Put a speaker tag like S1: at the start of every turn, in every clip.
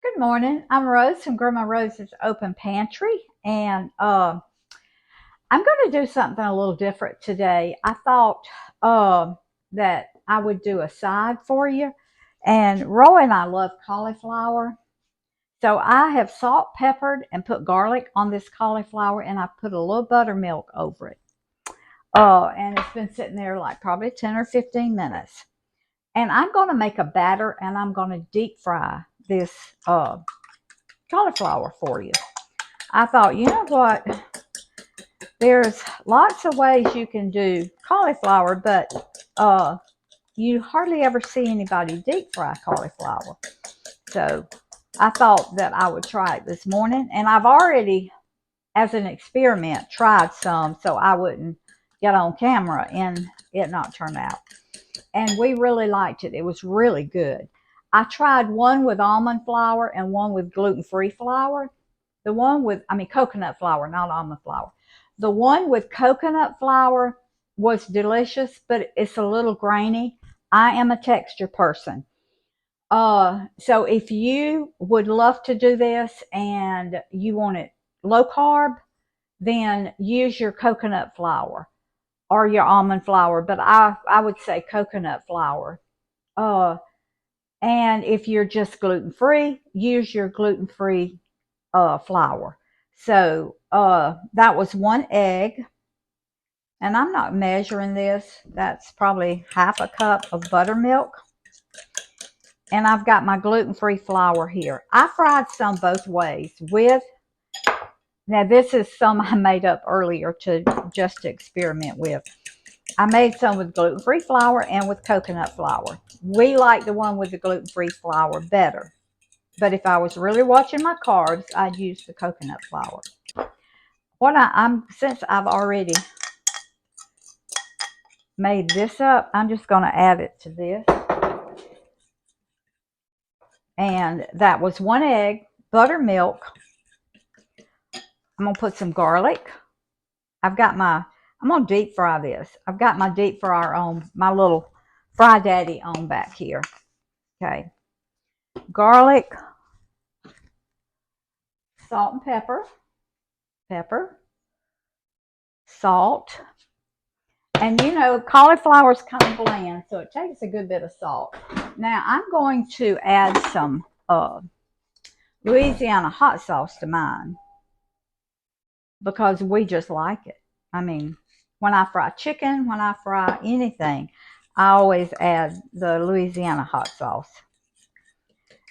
S1: Good morning. I'm Rose from Grandma Rose's Open Pantry, and I'm going to do something a little different today. I thought that I would do a side for you, and Roy and I love cauliflower, so I have salt, peppered, and put garlic on this cauliflower, and I put a little buttermilk over it. And it's been sitting there like probably 10 or 15 minutes. And I'm going to make a batter, and I'm going to deep fry this cauliflower for you. I thought, you know what? There's lots of ways you can do cauliflower, but you hardly ever see anybody deep fry cauliflower. So I thought that I would try it this morning, and I've already, as an experiment, tried some so I wouldn't get on camera and it not turn out. And we really liked it. It was really good. I tried one with almond flour and one with gluten-free flour. The one with, coconut flour, not almond flour. The one with coconut flour was delicious, but it's a little grainy. I am a texture person. So if you would love to do this and you want it low carb, then use your coconut flour or your almond flour, but I would say coconut flour. Uh, and if you're just gluten free, use your gluten free flour. So that was one egg, and I'm not measuring this. That's probably half a cup of buttermilk. And I've got my gluten-free flour here. I fried some both ways with, now this is some I made up earlier to just experiment with. I made some with gluten-free flour and with coconut flour. We like the one with the gluten-free flour better. But if I was really watching my carbs, I'd use the coconut flour. Since I've already made this up, I'm just going to add it to this. And that was one egg, buttermilk. I'm going to put some garlic. I'm going to deep fry this. I've got my deep fryer on, my little Fry Daddy on back here. Okay. Garlic, salt and pepper, salt. And you know, cauliflower is kind of bland, so it takes a good bit of salt. Now I'm going to add some Louisiana hot sauce to mine because we just like it. I mean, when I fry chicken, when I fry anything, I always add the Louisiana hot sauce.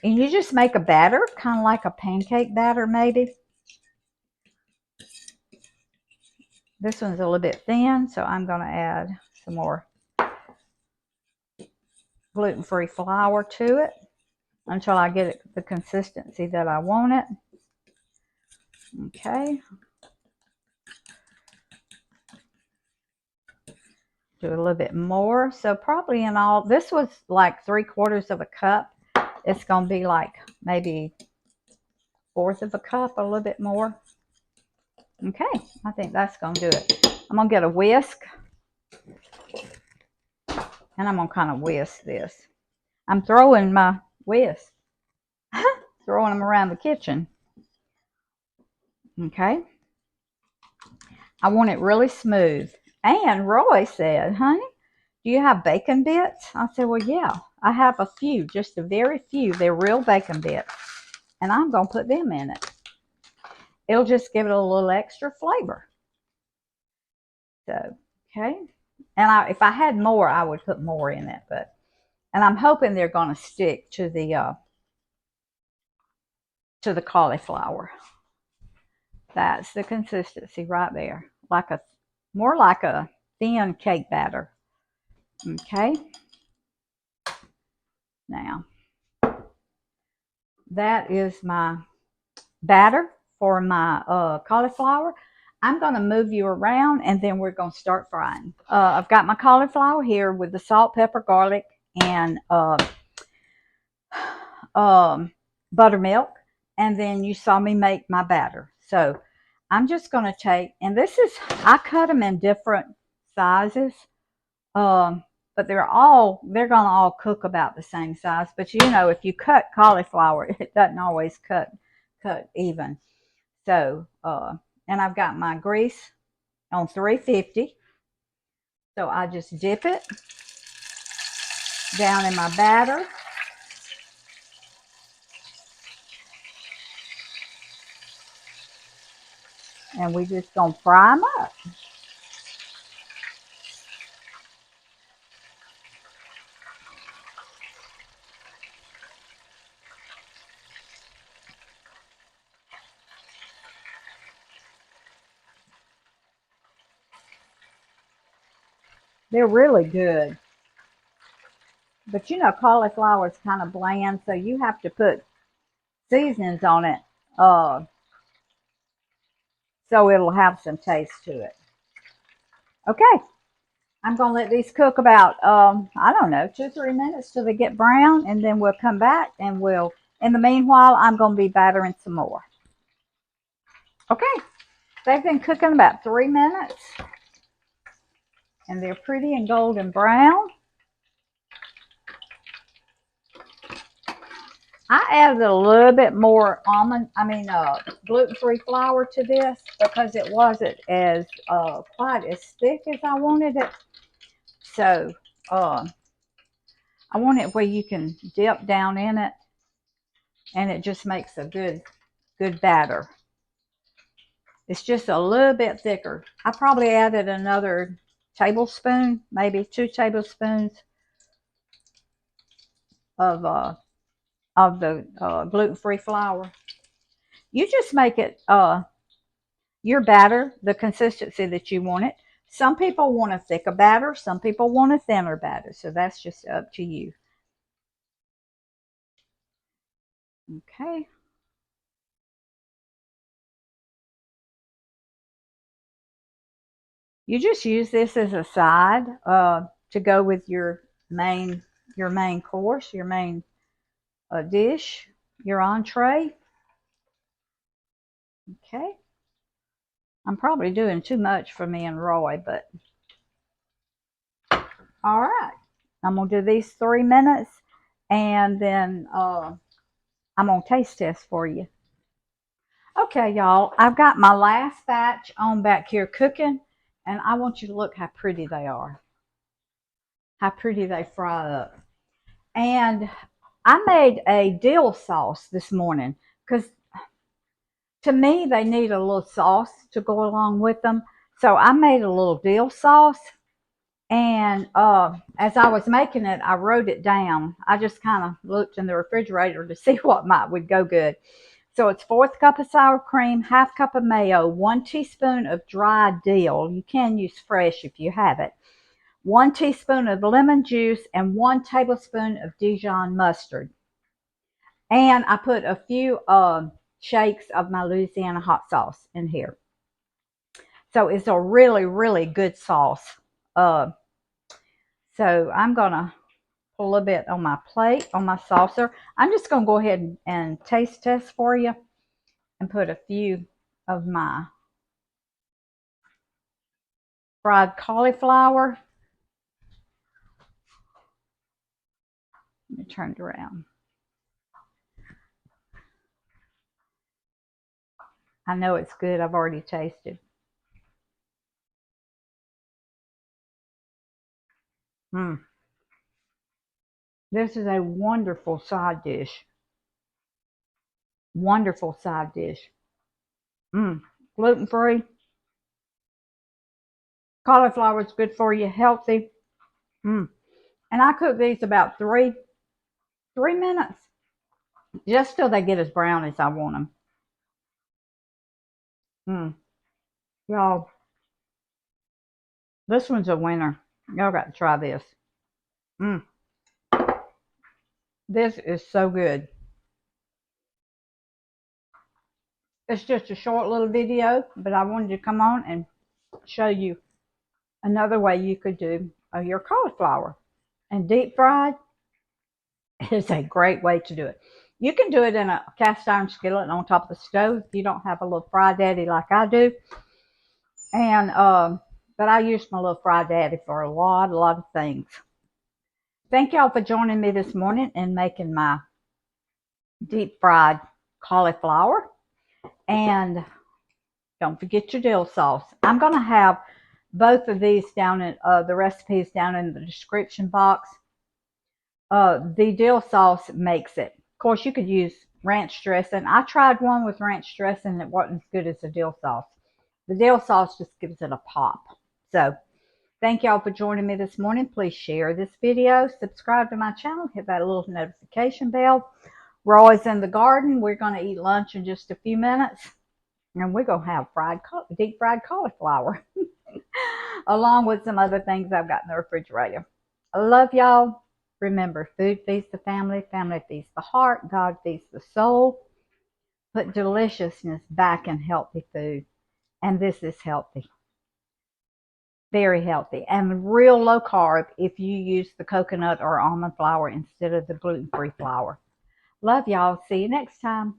S1: And you just make a batter, kind of like a pancake batter maybe. This one's a little bit thin, so I'm going to add some more gluten-free flour to it until I get it the consistency that I want it. Okay. Do a little bit more. So probably in all, this was like 3/4 of a cup. It's going to be like maybe 1/4 of a cup, a little bit more. Okay, I think that's going to do it. I'm going to get a whisk. And I'm going to kind of whisk this. I'm throwing my whisk. Throwing them around the kitchen. Okay. I want it really smooth. And Roy said, honey, do you have bacon bits? I said, well, yeah, I have a few, just a very few. They're real bacon bits. And I'm going to put them in it. It'll just give it a little extra flavor. So, okay. And if I had more, I would put more in it. And I'm hoping they're going to stick to the cauliflower. That's the consistency right there. More like a thin cake batter. Okay. Now, that is my batter for my cauliflower. I'm going to move you around and then we're going to start frying. I've got my cauliflower here with the salt, pepper, garlic, and buttermilk. And then you saw me make my batter. So I'm just going to take, and I cut them in different sizes. but they're gonna all cook about the same size. But you know, if you cut cauliflower, it doesn't always cut even. So, and I've got my grease on 350. So I just dip it down in my batter. And we just gonna fry them up. They're really good. But you know, cauliflower is kind of bland, so you have to put seasonings on it, uh, so it'll have some taste to it. Okay, I'm gonna let these cook about, I don't know, 2 or 3 minutes till they get brown, and then we'll come back and in the meanwhile, I'm gonna be battering some more. Okay, they've been cooking about 3 minutes, and they're pretty and golden brown. I added a little bit more gluten-free flour to this because it wasn't as quite as thick as I wanted it. So uh, I want it where you can dip down in it, and it just makes a good batter. It's just a little bit thicker. I probably added another tablespoon, maybe 2 tablespoons of the gluten-free flour. You just make it your batter the consistency that you want it. Some people want a thicker batter, some people want a thinner batter, so that's just up to you. Okay. You just use this as a side to go with your main course, your main dish, your entree. Okay. I'm probably doing too much for me and Roy, but all right. I'm gonna do these 3 minutes, and then I'm gonna taste test for you. Okay, y'all, I've got my last batch on back here cooking, and I want you to look how pretty they are, how pretty they fry up. And I made a dill sauce this morning because to me they need a little sauce to go along with them. So I made a little dill sauce, and as I was making it, I wrote it down. I just kind of looked in the refrigerator to see what would go good. So it's 1/4 cup of sour cream, 1/2 cup of mayo, 1 teaspoon of dried dill. You can use fresh if you have it. 1 teaspoon of lemon juice and 1 tablespoon of Dijon mustard. And I put a few shakes of my Louisiana hot sauce in here. So it's a really, really good sauce. So I'm going to put a little bit on my plate, on my saucer. I'm just going to go ahead and taste test for you and put a few of my fried cauliflower. Let me turn it around. I know it's good. I've already tasted. This is a wonderful side dish. Wonderful side dish. Gluten free. Cauliflower is good for you, healthy. And I cook these about 3 minutes, just till they get as brown as I want them. Y'all, this one's a winner. Y'all got to try this. This is so good. It's just a short little video, but I wanted to come on and show you another way you could do your cauliflower. And deep fried is a great way to do it. You can do it in a cast iron skillet on top of the stove if you don't have a little Fry Daddy like I do. And but I use my little Fry Daddy for a lot of things. Thank y'all for joining me this morning and making my deep fried cauliflower. And don't forget your dill sauce. I'm going to have both of these down in the recipes down in the description box. The dill sauce makes it. Of course, you could use ranch dressing. I tried one with ranch dressing. It wasn't as good as the dill sauce. The dill sauce just gives it a pop. So thank y'all for joining me this morning. Please share this video, subscribe to my channel, hit that little notification bell. We're always in the garden. We're going to eat lunch in just a few minutes, and we're going to have deep fried cauliflower along with some other things I've got in the refrigerator. I love y'all. Remember, food feeds the family, family feeds the heart, God feeds the soul. Put deliciousness back in healthy food, and this is healthy. Very healthy and real low carb if you use the coconut or almond flour instead of the gluten-free flour. Love y'all. See you next time.